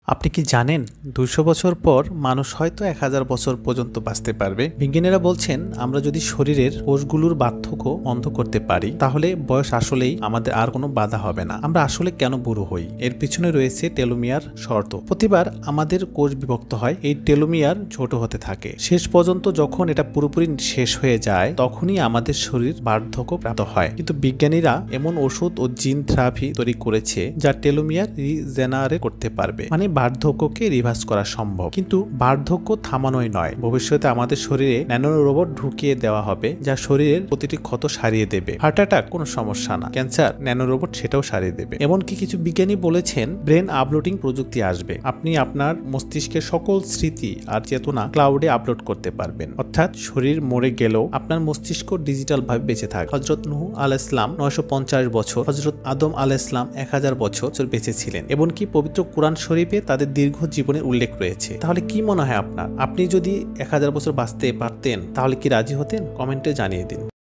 আপনি কি জানেন ২০০ বছর পর মানুষ হয়তো ১০০০ বছর পর্যন্ত বাঁচতে পারবে। বিজ্ঞানীরা বলছেন আমরা যদি শরীরের কোষগুলোর পার্থক্য বন্ধ করতে পারি তাহলে বয়স আসলেই আমাদের আর কোনো বাধা হবে না। আমরা আসলে কেন বুড়ো হই এর পিছনে রয়েছে টেলোমিয়ার শর্ত। প্রতিবার আমাদের কোষ বিভক্ত হয়, এই টেলোমিয়ার ছোট হতে থাকে। শেষ পর্যন্ত যখন এটা পুরোপুরি শেষ হয়ে যায় তখনই আমাদের শরীর বার্ধক্য প্রাপ্ত হয়। কিন্তু বিজ্ঞানীরা এমন ওষুধ ও জিন থেরাপি তৈরি করেছে যা টেলোমিয়ার রিজেনারেট করতে পারবে, মানে বার্ধক্যকে রিভার্স করা সম্ভব। কিন্তু বার্ধক্য থামানোই নয়, ভবিষ্যতে আমাদের শরীরে ন্যানো রোবট ঢুকিয়ে দেওয়া হবে যা শরীরের প্রতিটি ক্ষত সারিয়ে দেবে। হার্ট অ্যাটাক কোনো সমস্যা না, ক্যান্সার ন্যানো রোবট সেটাও সারিয়ে দেবে। এমনকি কিছু বিজ্ঞানী বলেছেন ব্রেন আপলোডিং প্রযুক্তি আসবে, আপনি আপনার মস্তিষ্কের সকল স্মৃতি আর চেতনা ক্লাউডে আপলোড করতে পারবেন। অর্থাৎ শরীর মরে গেলেও আপনার মস্তিষ্ক ডিজিটাল ভাবে বেঁচে থাকে। হযরত নূহ আলাইহিস সালাম 950 বছর, হযরত আদম আলাইহিস সালাম 1000 বছর বেঁচে ছিলেন। এমনকি পবিত্র কোরআন শরীফে তাদের দীর্ঘ জীবনের উল্লেখ রয়েছে। তাহলে কি মনে হয় আপনার, আপনি যদি 1000 বছর বাঁচতে পারতেন তাহলে কি রাজি হতেন? কমেন্টে জানিয়ে দিন।